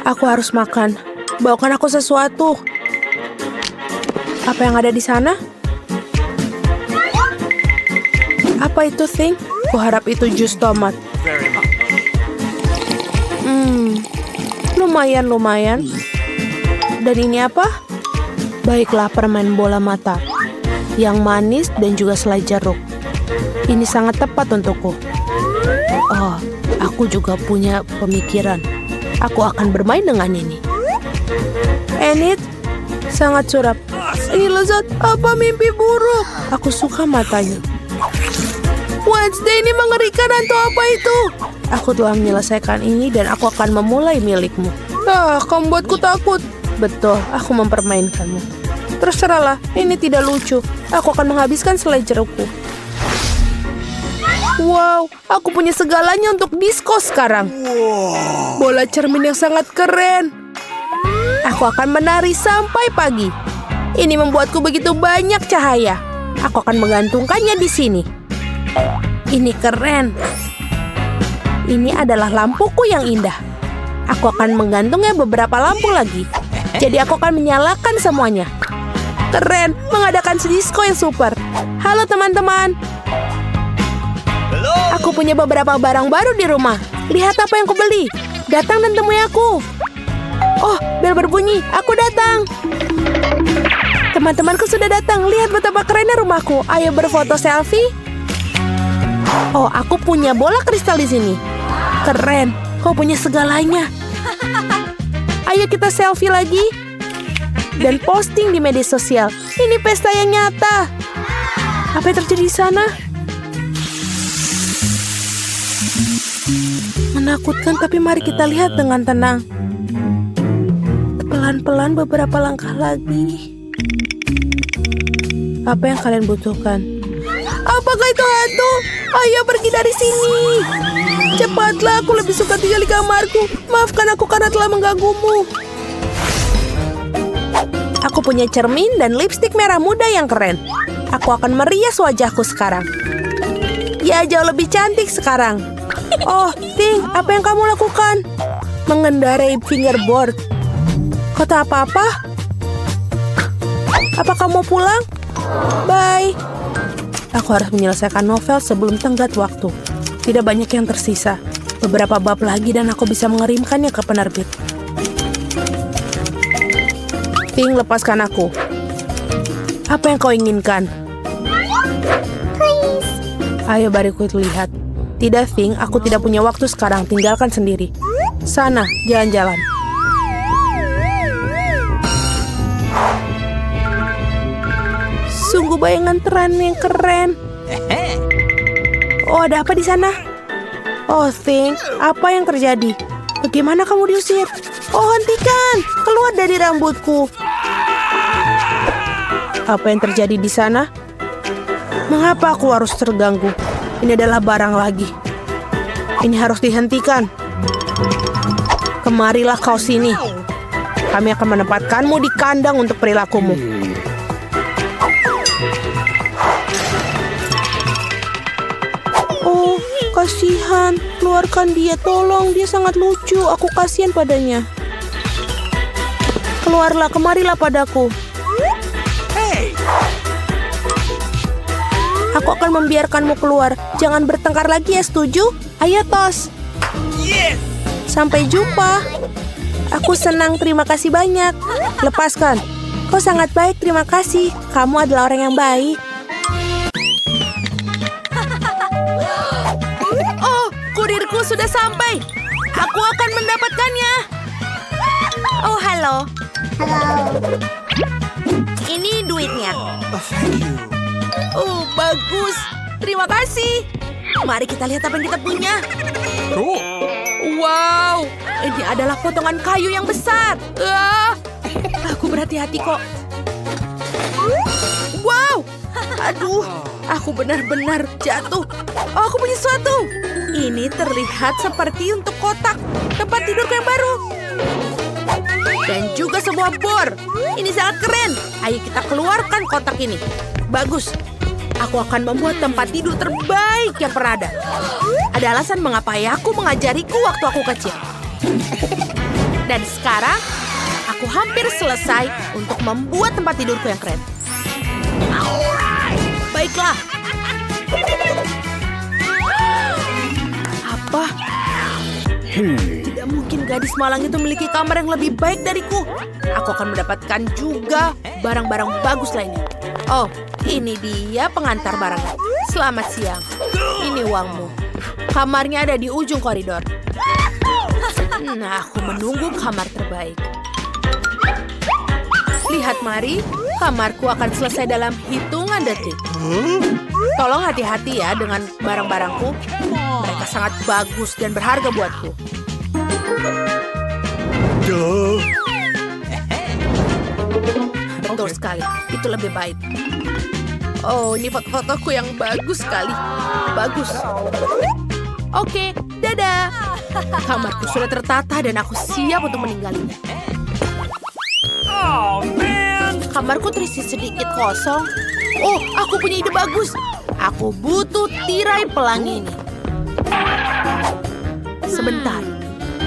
Aku harus makan. Bawakan aku sesuatu. Apa yang ada di sana? Apa itu, Ting? Kuharap itu jus tomat. Lumayan. Dan ini apa? Baiklah, permen bola mata. Yang manis dan juga selai jeruk. Ini sangat tepat untukku. Oh, aku juga punya pemikiran. Aku akan bermain dengan ini. Enid, sangat suram. Ini lezat. Apa mimpi buruk? Aku suka matanya. Wednesday, ini mengerikan. Hantu apa itu? Aku telah menyelesaikan ini dan aku akan memulai milikmu. Kamu buatku takut. Betul, aku mempermainkanmu. Terserahlah, ini tidak lucu. Aku akan menghabiskan selai jerukku. Wow, aku punya segalanya untuk disko sekarang. Bola cermin yang sangat keren. Aku akan menari sampai pagi. Ini membuatku begitu banyak cahaya. Aku akan menggantungkannya di sini. Ini keren. Ini adalah lampuku yang indah. Aku akan menggantungnya beberapa lampu lagi. Jadi aku akan menyalakan semuanya. Keren, mengadakan disko yang super. Halo teman-teman. Aku punya beberapa barang baru di rumah. Lihat apa yang kubeli. Datang dan temui aku. Oh, bel berbunyi. Aku datang. Teman-temanku sudah datang. Lihat betapa kerennya rumahku. Ayo berfoto selfie. Oh, aku punya bola kristal di sini. Keren. Kau punya segalanya. Ayo kita selfie lagi. dan posting di media sosial. Ini pesta yang nyata. Apa yang terjadi di sana? Menakutkan, tapi mari kita lihat dengan tenang. Pelan-pelan beberapa langkah lagi. Apa yang kalian butuhkan? Apakah itu hantu? Ayo pergi dari sini. Cepatlah, aku lebih suka tinggal di kamarku. Maafkan aku karena telah mengganggumu. Aku punya cermin dan lipstik merah muda yang keren. Aku akan merias wajahku sekarang. Ya, jauh lebih cantik sekarang. Oh, Ting, apa yang kamu lakukan? Mengendarai fingerboard. Kau tak apa-apa? Apa kamu pulang? Bye. Aku harus menyelesaikan novel sebelum tenggat waktu. Tidak banyak yang tersisa. Beberapa bab lagi dan aku bisa mengirimkannya ke penerbit. Ting, lepaskan aku. Apa yang kau inginkan? Please. Ayo, bari ku lihat. Tidak, Ting, aku tidak punya waktu sekarang. Tinggalkan sendiri. Sana, jalan-jalan. Sungguh bayangan tren yang keren. Oh, ada apa di sana? Oh, Ting, apa yang terjadi? Bagaimana kamu diusir? Oh, hentikan! Keluar dari rambutku. Apa yang terjadi di sana? Mengapa aku harus terganggu? Ini adalah barang lagi. Ini harus dihentikan. Kemarilah kau sini. Kami akan menempatkanmu di kandang untuk perilakumu. Oh, kasihan. Keluarkan dia, tolong. Dia sangat lucu. Aku kasihan padanya. Keluarlah, kemarilah padaku. Aku akan membiarkanmu keluar. Jangan bertengkar lagi ya, setuju? Ayo, Tos. Yes! Sampai jumpa. Aku senang, terima kasih banyak. Lepaskan. Kau sangat baik, terima kasih. Kamu adalah orang yang baik. Oh, kurirku sudah sampai. Aku akan mendapatkannya. Oh, halo. Ini duitnya. Oh, bagus. Terima kasih. Mari kita lihat apa yang kita punya. Cool. Wow, ini adalah potongan kayu yang besar. Aku berhati-hati kok. Wow, aduh, aku benar-benar jatuh. Oh, aku punya sesuatu. Ini terlihat seperti untuk kotak tempat tidurku yang baru. Dan juga sebuah bor. Ini sangat keren. Ayo kita keluarkan kotak ini. Bagus. Aku akan membuat tempat tidur terbaik yang pernah ada. Ada alasan mengapa ayahku mengajariku waktu aku kecil. Dan sekarang, aku hampir selesai untuk membuat tempat tidurku yang keren. Baiklah. Apa? Tidak mungkin gadis malang itu memiliki kamar yang lebih baik dariku. Aku akan mendapatkan juga barang-barang bagus lainnya. Oh, ini dia pengantar barangnya. Selamat siang. Ini uangmu. Kamarnya ada di ujung koridor. Nah, aku menunggu kamar terbaik. Lihat, mari. Kamarku akan selesai dalam hitungan detik. Tolong hati-hati ya dengan barang-barangku. Mereka sangat bagus dan berharga buatku. Betul sekali. Itu lebih baik. Oh, ini foto-fotoku yang bagus sekali. Bagus. Oke, dadah. Kamarku sudah tertata dan aku siap untuk meninggalnya. Oh, man! Kamarku terisi sedikit kosong. Oh, aku punya ide bagus. Aku butuh tirai pelangi ini. Sebentar.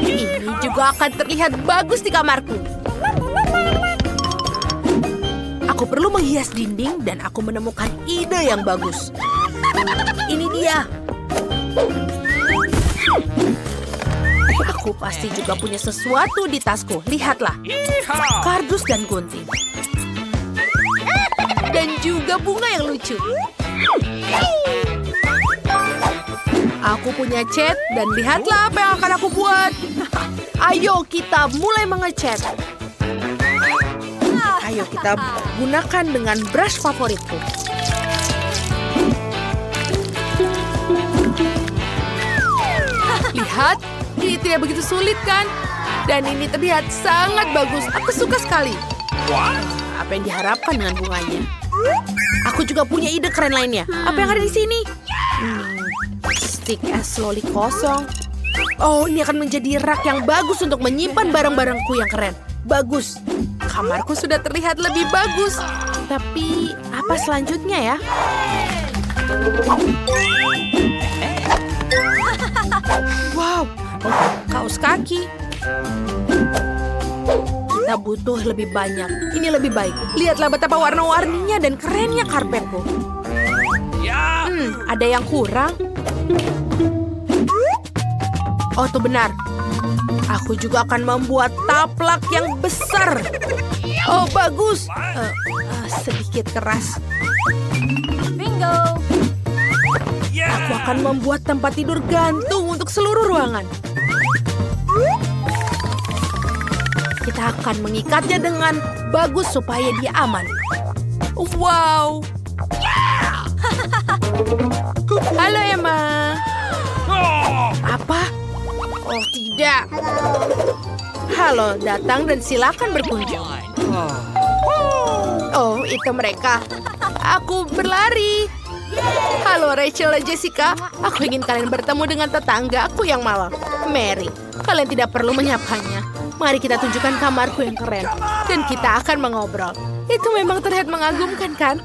Ini juga akan terlihat bagus di kamarku. Aku perlu menghias dinding dan aku menemukan ide yang bagus. Ini dia. Aku pasti juga punya sesuatu di tasku. Lihatlah. Yeehaw! Kardus dan gunting. Dan juga bunga yang lucu. Aku punya cat dan lihatlah apa yang akan aku buat. Ayo kita mulai mengecat. Ayo kita gunakan dengan brush favoritku. Lihat, ini tidak begitu sulit kan? Dan ini terlihat sangat bagus. Aku suka sekali. What? Apa yang diharapkan dengan bunganya? Aku juga punya ide keren lainnya. Apa yang ada di sini? Stick es loli kosong. Oh, ini akan menjadi rak yang bagus untuk menyimpan barang-barangku yang keren. Bagus. Kamarku sudah terlihat lebih bagus. Tapi, apa selanjutnya ya? Wow, kaos kaki. Kita butuh lebih banyak. Ini lebih baik. Lihatlah betapa warna-warninya dan kerennya karpetku. Ya. Ada yang kurang. Oh, itu benar. Aku juga akan membuat taplak yang besar. Oh, bagus. Sedikit keras. Bingo. Aku akan membuat tempat tidur gantung untuk seluruh ruangan. Kita akan mengikatnya dengan bagus supaya dia aman. Wow. Halo, Emma. Oh. Apa? Oh, tidak. Halo, datang dan silakan berkunjung. Oh, itu mereka. Aku berlari. Halo, Rachel dan Jessica. Aku ingin kalian bertemu dengan tetangga aku yang malang, Mary. Kalian tidak perlu menyapanya. Mari kita tunjukkan kamarku yang keren. Dan kita akan mengobrol. Itu memang terlihat mengagumkan, kan?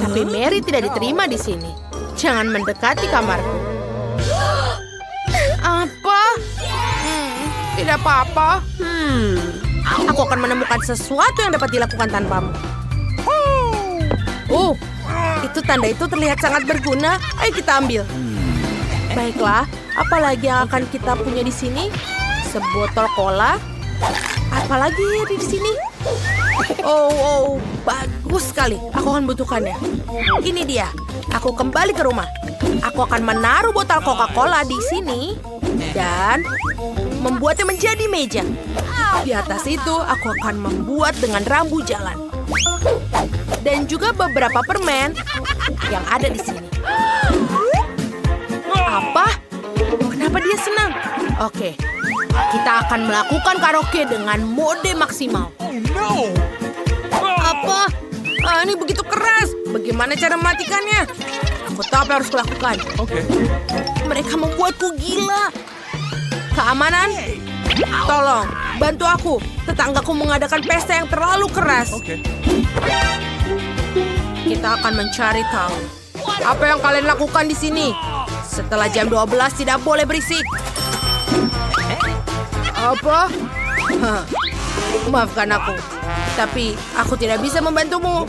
Tapi Mary tidak diterima di sini. Jangan mendekati kamarku. Apa? Tidak apa-apa. Aku akan menemukan sesuatu yang dapat dilakukan tanpamu. Oh, itu tanda itu terlihat sangat berguna. Ayo kita ambil. Baiklah, apalagi yang akan kita punya di sini? Sebotol cola. Apalagi di sini? Oh, bagus sekali. Aku akan butuhkannya. Ini dia. Aku kembali ke rumah. Aku akan menaruh botol Coca-Cola di sini dan membuatnya menjadi meja. Di atas itu, aku akan membuat dengan rambu jalan. Dan juga beberapa permen yang ada di sini. Apa? Kenapa dia senang? Oke, kita akan melakukan karaoke dengan mode maksimal. Oh no. Apa? Ini begitu keras. Bagaimana cara mematikannya? Aku tahu apa yang harus kulakukan. Okay. Mereka membuatku gila. Keamanan? Tolong, bantu aku. Tetanggaku mengadakan pesta yang terlalu keras. Okay. Kita akan mencari tahu. Apa yang kalian lakukan di sini? Setelah jam 12 tidak boleh berisik. Apa? Maafkan aku. Tapi aku tidak bisa membantumu.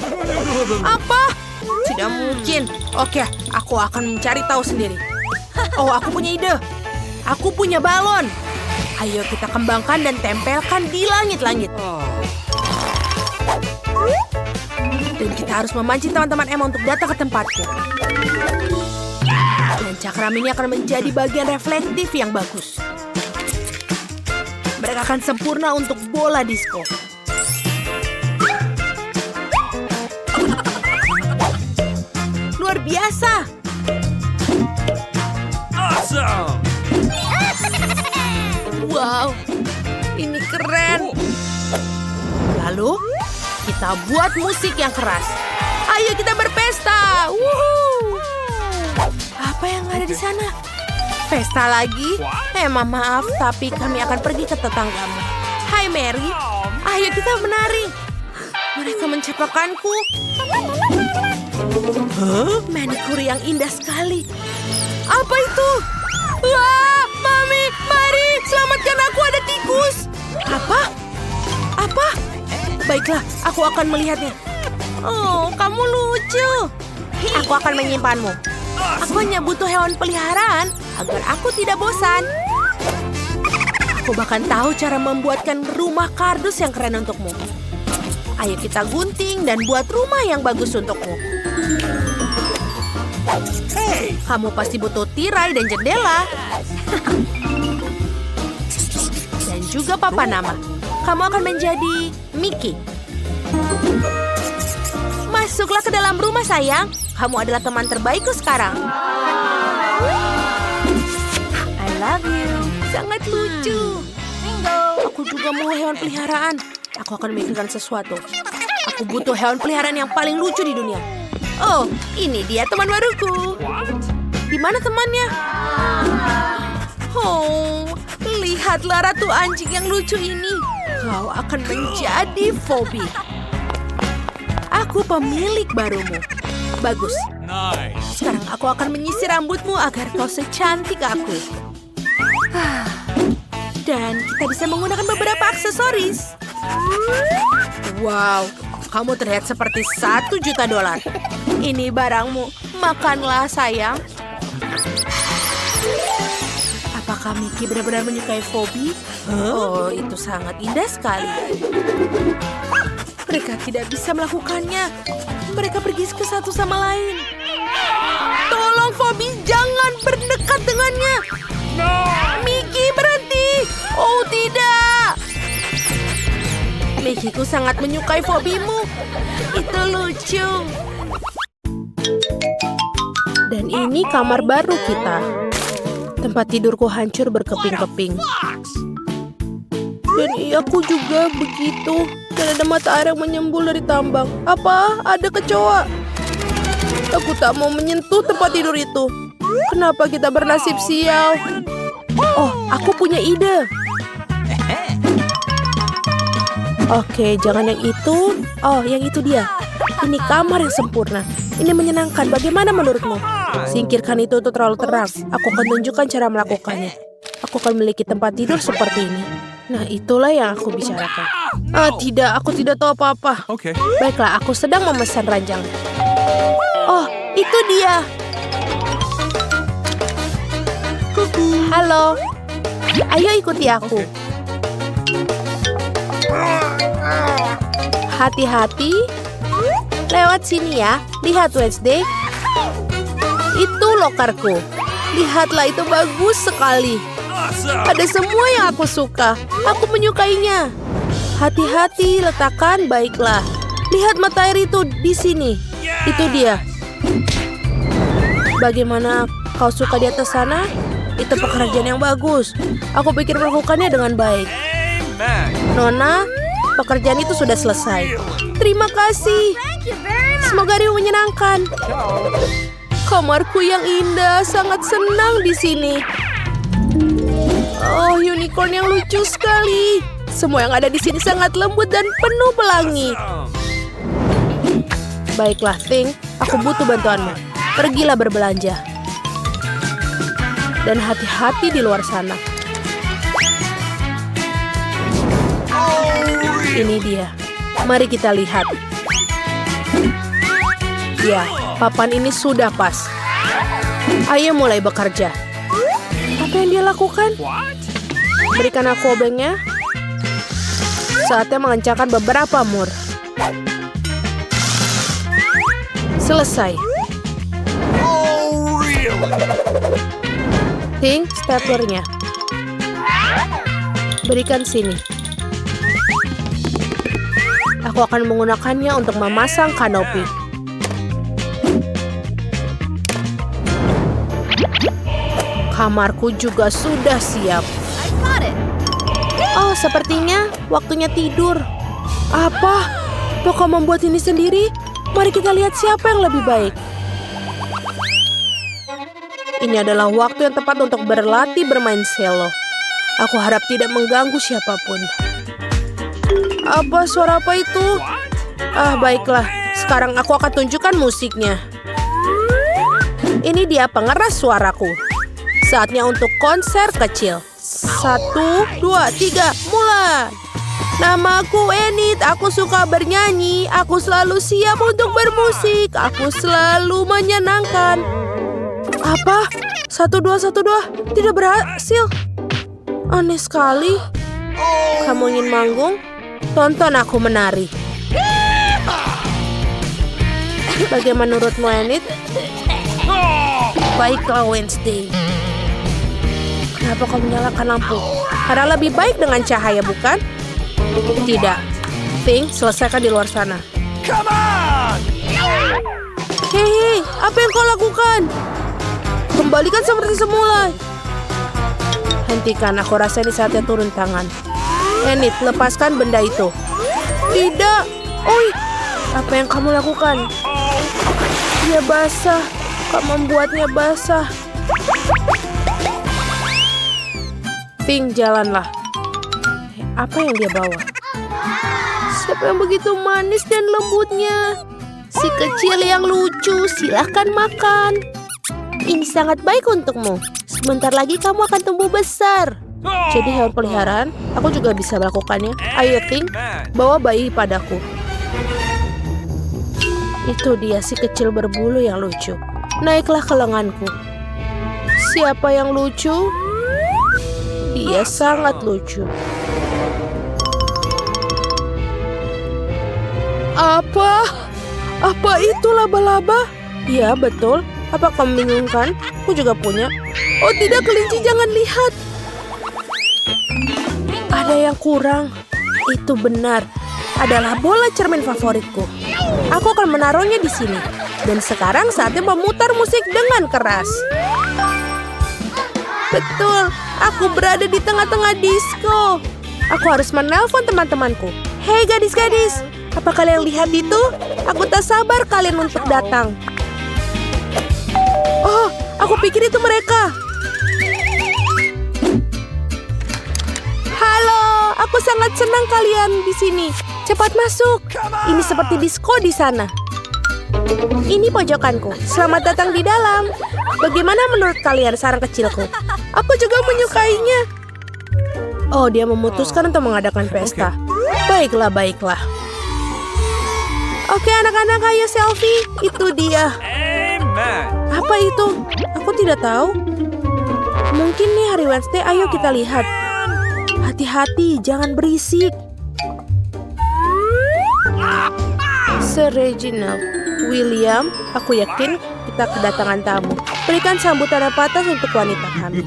Apa? Tidak mungkin. Oke, aku akan mencari tahu sendiri. Oh, aku punya ide. Aku punya balon. Ayo kita kembangkan dan tempelkan di langit-langit. Dan kita harus memancing teman-teman Emma untuk datang ke tempatku. Dan cakram ini akan menjadi bagian reflektif yang bagus. Mereka akan sempurna untuk bola disco. Luar biasa. Awesome. Wow, ini keren. Lalu, kita buat musik yang keras. Ayo kita berpesta. Wuhu. Apa yang ada di sana? Pesta lagi? Emma, maaf, tapi kami akan pergi ke tetanggamu. Hai, Mary. Ayo kita menari. Mereka mencapakanku. Manikur yang indah sekali. Apa itu? Wah, Mami, mari selamatkan aku, ada tikus. Apa? Baiklah, aku akan melihatnya. Oh, kamu lucu. Aku akan menyimpanmu. Aku hanya butuh hewan peliharaan agar aku tidak bosan. Aku bahkan tahu cara membuatkan rumah kardus yang keren untukmu. Ayo kita gunting dan buat rumah yang bagus untukmu. Hey, kamu pasti butuh tirai dan jendela. Dan juga papan nama. Kamu akan menjadi Mickey. Masuklah ke dalam rumah, sayang. Kamu adalah teman terbaikku sekarang. I love you. Sangat lucu. Bingo. Aku juga mau hewan peliharaan. Aku akan memikirkan sesuatu. Aku butuh hewan peliharaan yang paling lucu di dunia. Oh, ini dia teman baruku. Di mana temannya? Oh, lihatlah ratu anjing yang lucu ini. Kau akan menjadi Phoebe. Aku pemilik barumu. Bagus. Nice. Sekarang aku akan menyisir rambutmu agar kau secantik aku. Dan kita bisa menggunakan beberapa aksesoris. Wow, kamu terlihat seperti $1 juta. Ini barangmu. Makanlah, sayang. Apakah Mickey benar-benar menyukai Phoebe? Oh, itu sangat indah sekali. Mereka tidak bisa melakukannya. Mereka pergi ke satu sama lain. Tolong, Phoebe, jangan berdekat dengannya. Mickey, berhenti. Oh, tidak. Mickeyku sangat menyukai Phoebe-mu. Itu lucu. Dan ini kamar baru kita. Tempat tidurku hancur berkeping-keping. Dan aku juga begitu. Dan ada mata air yang menyembul dari tambang. Apa? Ada kecoa. Aku tak mau menyentuh tempat tidur itu. Kenapa kita bernasib sial? Oh, aku punya ide. Oke, jangan yang itu. Oh, yang itu dia. Ini kamar yang sempurna. Ini menyenangkan. Bagaimana menurutmu? Singkirkan itu terlalu terang. Aku akan tunjukkan cara melakukannya. Aku akan memiliki tempat tidur seperti ini. Nah, itulah yang aku bicarakan. Tidak, aku tidak tahu apa-apa. Okay. Baiklah, aku sedang memesan ranjang. Oh, itu dia. Halo. Ayo ikuti aku. Hati-hati. Lewat sini ya. Lihat, Wednesday. Itu lokerku. Lihatlah, itu bagus sekali. Awesome. Ada semua yang aku suka. Aku menyukainya. Hati-hati, letakkan baiklah. Lihat mata air itu di sini. Itu dia. Bagaimana kau suka di atas sana? Itu pekerjaan yang bagus. Aku pikir melakukannya dengan baik. Amen. Nona, pekerjaan itu sudah selesai. Terima kasih. Thank you very much. Semoga hari menyenangkan. Kamarku yang indah, sangat senang di sini. Oh, unicorn yang lucu sekali. Semua yang ada di sini sangat lembut dan penuh pelangi. Baiklah, Thing. Aku butuh bantuanmu. Pergilah berbelanja. Dan hati-hati di luar sana. Ini dia. Mari kita lihat. Ya, papan ini sudah pas. Ayo mulai bekerja. Apa yang dia lakukan? What? Berikan aku obengnya. Saatnya mengencangkan beberapa mur. Selesai. Oh, really? Ting, staplernya. Berikan sini. Aku akan menggunakannya untuk memasang kanopi. Kamarku juga sudah siap. I got it. Oh, sepertinya waktunya tidur. Apa? Kau membuat ini sendiri? Mari kita lihat siapa yang lebih baik. Ini adalah waktu yang tepat untuk berlatih bermain cello. Aku harap tidak mengganggu siapapun. Apa suara apa itu? Baiklah. Sekarang aku akan tunjukkan musiknya. Ini dia pengeras suaraku. Saatnya untuk konser kecil. 1, 2, 3, mulai. Namaku Enid, aku suka bernyanyi. Aku selalu siap untuk bermusik. Aku selalu menyenangkan. Apa? 1, 2, 1, 2. Tidak berhasil. Aneh sekali. Kamu ingin manggung? Tonton aku menari. Bagaimana menurutmu, Enid? Baiklah, Wednesday. Kenapa kau menyalakan lampu? Karena lebih baik dengan cahaya, bukan? Tidak. Thing, selesaikan di luar sana. Come on! Hei, apa yang kau lakukan? Kembalikan seperti semula. Hentikan, aku rasa ini saatnya turun tangan. Enid, lepaskan benda itu. Tidak. Oi, apa yang kamu lakukan? Dia basah. Kau membuatnya basah. Thing, jalanlah. Apa yang dia bawa? Siapa yang begitu manis dan lembutnya? Si kecil yang lucu, silahkan makan. Ini sangat baik untukmu. Sebentar lagi kamu akan tumbuh besar. Jadi hewan peliharaan, aku juga bisa melakukannya. Ayo, Thing, bawa bayi padaku. Itu dia si kecil berbulu yang lucu. Naiklah ke lenganku. Siapa yang lucu? Dia sangat lucu. Apa? Apa itu laba-laba? Ya, betul. Apa kamu membingungkan? Aku juga punya. Oh tidak, kelinci, jangan lihat. Ada yang kurang. Itu benar. Adalah bola cermin favoritku. Aku akan menaruhnya di sini. Dan sekarang saatnya memutar musik dengan keras. Betul, aku berada di tengah-tengah disko. Aku harus menelpon teman-temanku. Hei gadis-gadis, apa kalian lihat itu? Aku tak sabar kalian untuk datang. Oh, aku pikir itu mereka. Halo, aku sangat senang kalian di sini. Cepat masuk. Ini seperti disko di sana. Ini pojokanku. Selamat datang di dalam. Bagaimana menurut kalian sarang kecilku? Aku juga menyukainya. Oh, dia memutuskan untuk mengadakan pesta. Baiklah, baiklah. Oke, anak-anak, ayo selfie. Itu dia. Amen. Apa itu? Aku tidak tahu. Mungkin nih hari Wednesday, ayo kita lihat. Hati-hati, jangan berisik. Sir Reginald, William, aku yakin kita kedatangan tamu. Berikan sambutan yang patas untuk wanita kami.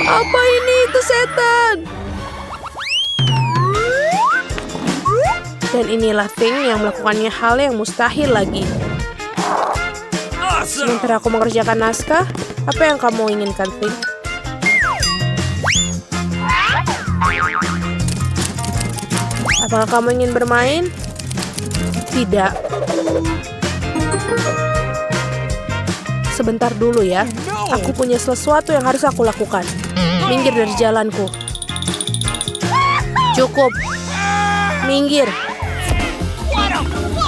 Apa ini? Itu setan. Dan inilah Thing yang melakukannya hal yang mustahil lagi. Awesome. Sementara aku mengerjakan naskah, apa yang kamu inginkan, Thing? Apakah kamu ingin bermain? Tidak. Sebentar dulu ya. Aku punya sesuatu yang harus aku lakukan. Minggir dari jalanku. Cukup. Minggir.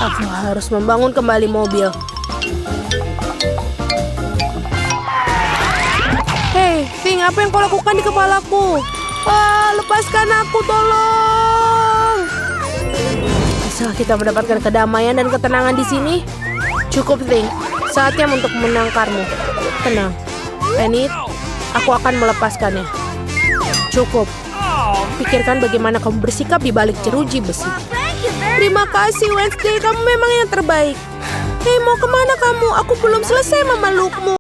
Aku harus membangun kembali mobil. Hei, Thing, apa yang kau lakukan di kepalaku? Lepaskan aku, tolong. Bisa kita mendapatkan kedamaian dan ketenangan di sini? Cukup, Thing. Saatnya untuk menangkarmu. Tenang. Enid, aku akan melepaskannya. Cukup. Pikirkan bagaimana kamu bersikap di balik jeruji besi. Terima kasih, Wednesday. Kamu memang yang terbaik. Hei, mau kemana kamu? Aku belum selesai memelukmu.